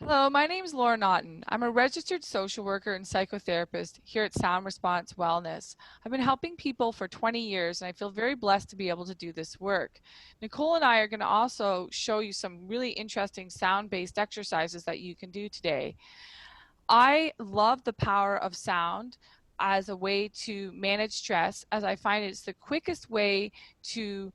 Hello, my name is Laura Notton. I'm a registered social worker and psychotherapist here at Sound Response Wellness. I've been helping people for 20 years and I feel very blessed to be able to do this work. Nicole and I are going to also show you some really interesting sound-based exercises that you can do today. I love the power of sound as a way to manage stress, as I find it's the quickest way to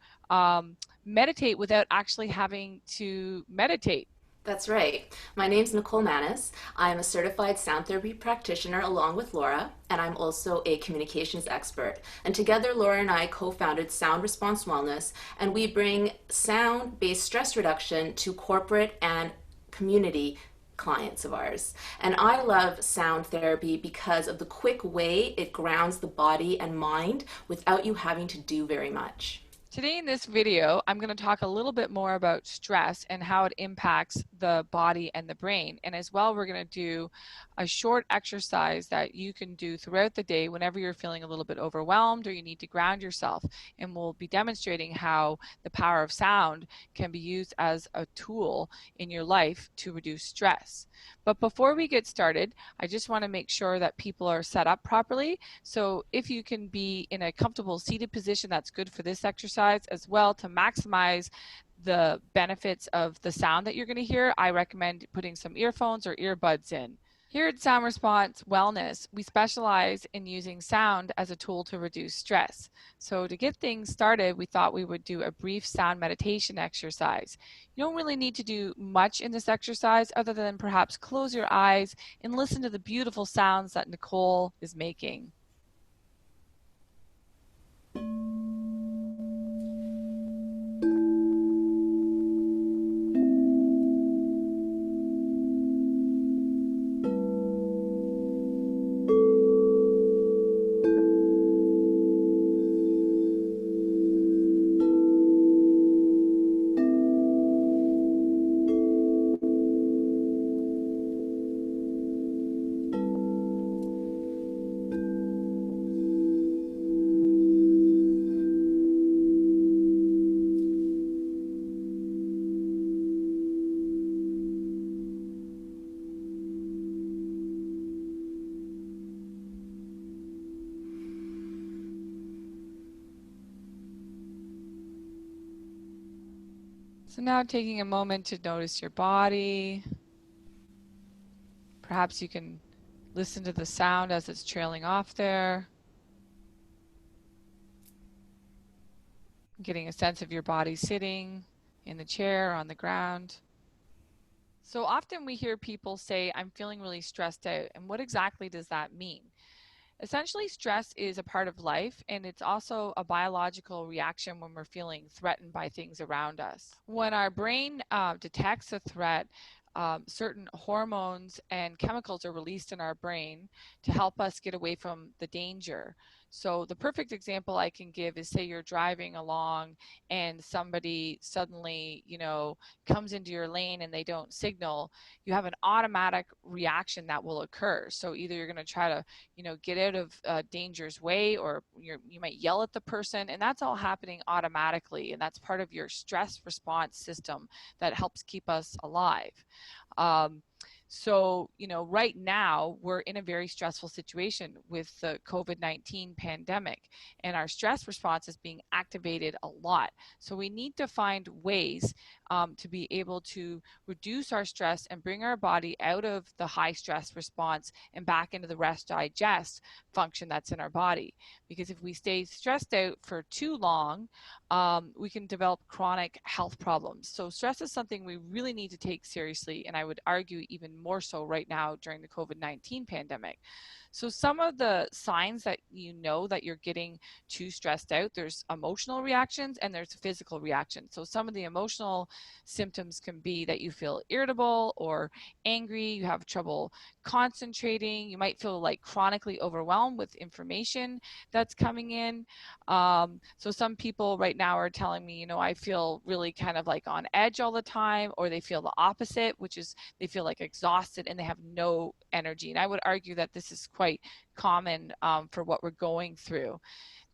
meditate without actually having to meditate. That's right. My name's Nicole Manis. I'm a certified sound therapy practitioner along with Laura, and I'm also a communications expert. And together, Laura and I co founded Sound Response Wellness, and we bring sound based stress reduction to corporate and community clients of ours. And I love sound therapy because of the quick way it grounds the body and mind without you having to do very much. Today in this video, I'm going to talk a little bit more about stress and how it impacts the body and the brain. And as well, we're going to do a short exercise that you can do throughout the day whenever you're feeling a little bit overwhelmed or you need to ground yourself. And we'll be demonstrating how the power of sound can be used as a tool in your life to reduce stress. But before we get started, I just want to make sure that people are set up properly. So if you can be in a comfortable seated position, that's good for this exercise as well to maximize the benefits of the sound that you're going to hear. I recommend putting some earphones or earbuds in. Here at Sound Response Wellness, we specialize in using sound as a tool to reduce stress. So to get things started, we thought we would do a brief sound meditation exercise. You don't really need to do much in this exercise other than perhaps close your eyes and listen to the beautiful sounds that Nicole is making. So now taking a moment to notice your body. Perhaps you can listen to the sound as it's trailing off there. Getting a sense of your body sitting in the chair or on the ground. So often we hear people say, I'm feeling really stressed out. And what exactly does that mean? Essentially, stress is a part of life, and it's also a biological reaction when we're feeling threatened by things around us. When our brain detects a threat, certain hormones and chemicals are released in our brain to help us get away from the danger. So the perfect example I can give is, say you're driving along and somebody suddenly, comes into your lane and they don't signal. You have an automatic reaction that will occur. So either you're going to try to, get out of danger's way, or you might yell at the person, and that's all happening automatically. And that's part of your stress response system that helps keep us alive. Um, so, right now we're in a very stressful situation with the COVID-19 pandemic, and our stress response is being activated a lot. So we need to find ways to be able to reduce our stress and bring our body out of the high stress response and back into the rest digest function that's in our body. Because if we stay stressed out for too long, we can develop chronic health problems. So stress is something we really need to take seriously, and I would argue even more so right now during the COVID-19 pandemic. So some of the signs that that you're getting too stressed out, there's emotional reactions and there's physical reactions. So some of the emotional symptoms can be that you feel irritable or angry, you have trouble concentrating, you might feel like chronically overwhelmed with information that's coming in. So some people right now are telling me, I feel really kind of like on edge all the time, or they feel the opposite, which is they feel like exhausted and they have no energy. And I would argue that this is quite common for what we're going through.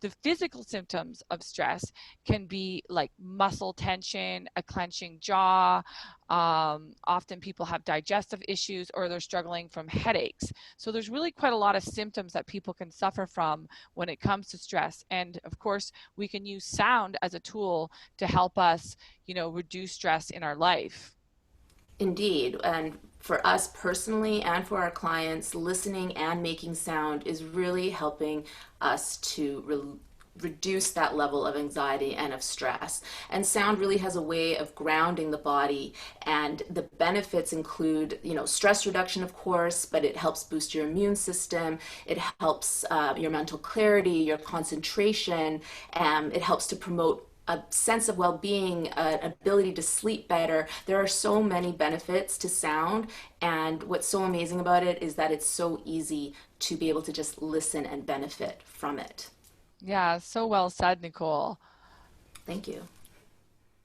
The physical symptoms of stress can be like muscle tension, a clenching jaw. Often people have digestive issues or they're struggling from headaches. So there's really quite a lot of symptoms that people can suffer from when it comes to stress. And of course, we can use sound as a tool to help us, reduce stress in our life. Indeed. And for us personally and for our clients, listening and making sound is really helping us to reduce that level of anxiety and of stress. And sound really has a way of grounding the body, and the benefits include, stress reduction, of course, but it helps boost your immune system. It helps your mental clarity, your concentration. It helps to promote a sense of well-being, an ability to sleep better. There are so many benefits to sound, and what's so amazing about it is that it's so easy to be able to just listen and benefit from it. Yeah, so well said, Nicole. Thank you.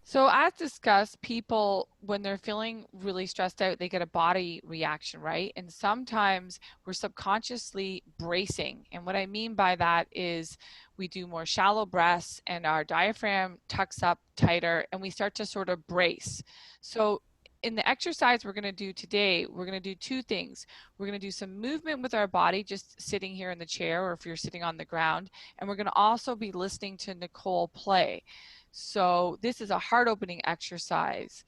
So, as discussed, people, when they're feeling really stressed out, they get a body reaction, right? And sometimes we're subconsciously bracing. And what I mean by that is we do more shallow breaths and our diaphragm tucks up tighter and we start to sort of brace. So, in the exercise we're going to do today, we're going to do two things. We're going to do some movement with our body, just sitting here in the chair, or if you're sitting on the ground. And we're going to also be listening to Nicole play. So this is a heart opening exercise.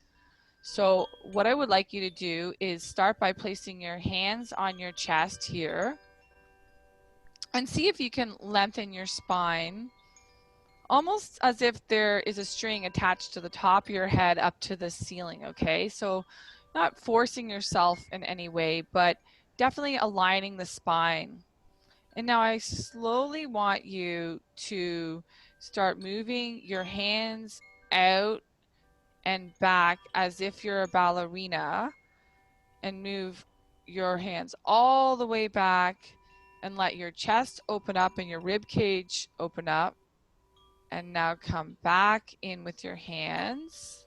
So what I would like you to do is start by placing your hands on your chest here and see if you can lengthen your spine, almost as if there is a string attached to the top of your head up to the ceiling, okay? So not forcing yourself in any way, but definitely aligning the spine. And now I slowly want you to start moving your hands out and back as if you're a ballerina, and move your hands all the way back and let your chest open up and your rib cage open up. And now come back in with your hands.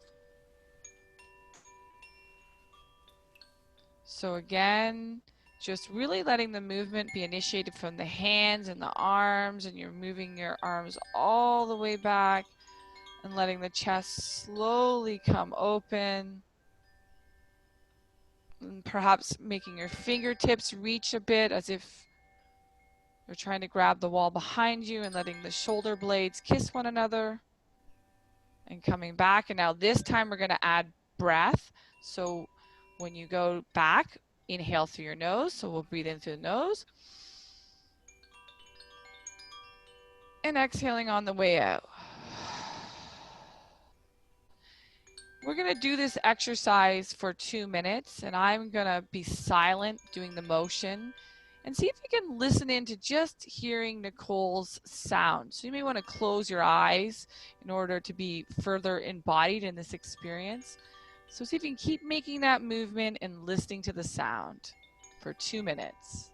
So again, just really letting the movement be initiated from the hands and the arms, and you're moving your arms all the way back and letting the chest slowly come open. And perhaps making your fingertips reach a bit as if you're trying to grab the wall behind you, and letting the shoulder blades kiss one another. And coming back, and now this time we're going to add breath. So when you go back, inhale through your nose. So we'll breathe in through the nose. And exhaling on the way out. We're going to do this exercise for 2 minutes, and I'm going to be silent doing the motion, and see if you can listen into just hearing Nicole's sound. So you may want to close your eyes in order to be further embodied in this experience. So see if you can keep making that movement and listening to the sound for 2 minutes.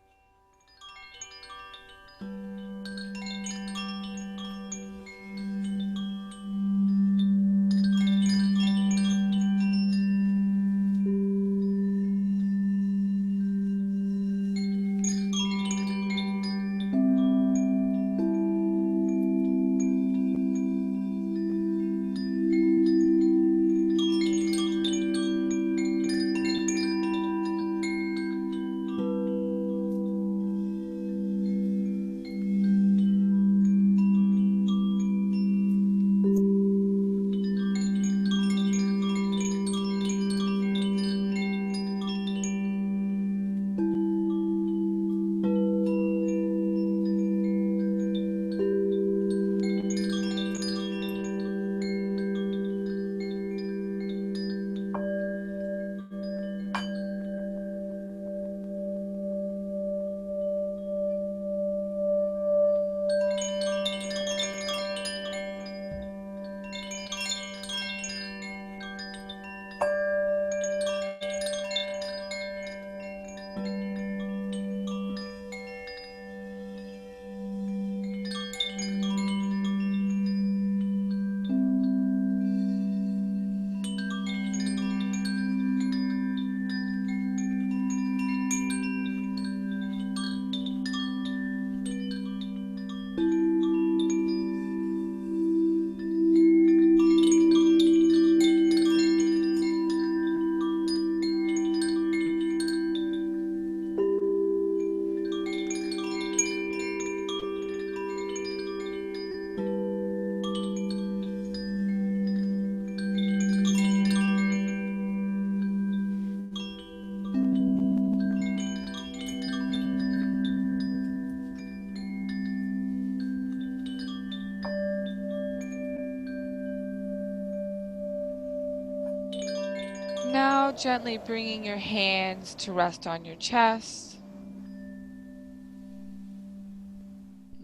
now gently bringing your hands to rest on your chest,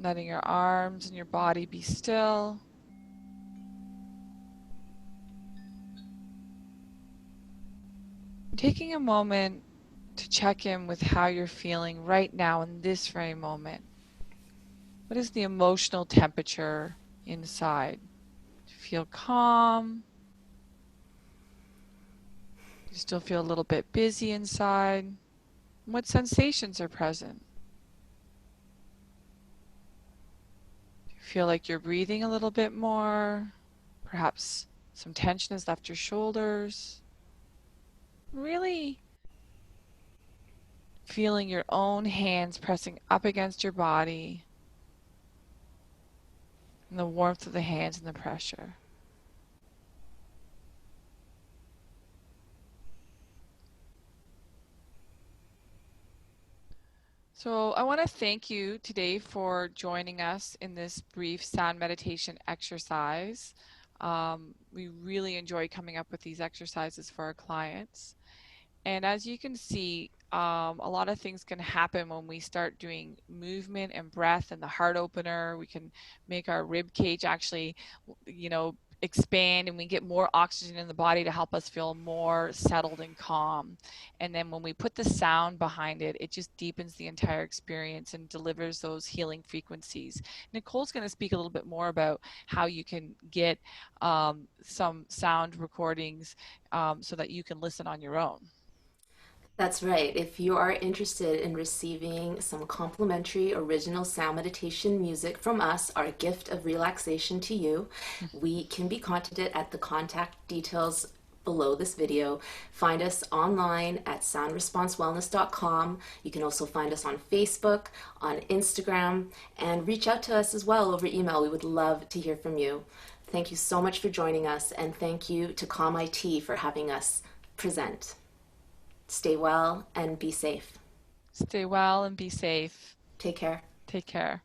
letting your arms and your body be still. Taking a moment to check in with how you're feeling right now in this very moment. What is the emotional temperature inside? Do you feel calm? Do you still feel a little bit busy inside? What sensations are present? Do you feel like you're breathing a little bit more? Perhaps some tension has left your shoulders. Really feeling your own hands pressing up against your body and the warmth of the hands and the pressure. So I want to thank you today for joining us in this brief sound meditation exercise. We really enjoy coming up with these exercises for our clients. And as you can see, a lot of things can happen when we start doing movement and breath and the heart opener. We can make our rib cage actually, expand, and we get more oxygen in the body to help us feel more settled and calm. And then when we put the sound behind it, it just deepens the entire experience and delivers those healing frequencies. Nicole's going to speak a little bit more about how you can get some sound recordings so that you can listen on your own. That's right. If you are interested in receiving some complimentary original sound meditation music from us, our gift of relaxation to you, we can be contacted at the contact details below this video. Find us online at soundresponsewellness.com. You can also find us on Facebook, on Instagram, and reach out to us as well over email. We would love to hear from you. Thank you so much for joining us, and thank you to ComIT for having us present. Stay well and be safe. Stay well and be safe. Take care. Take care.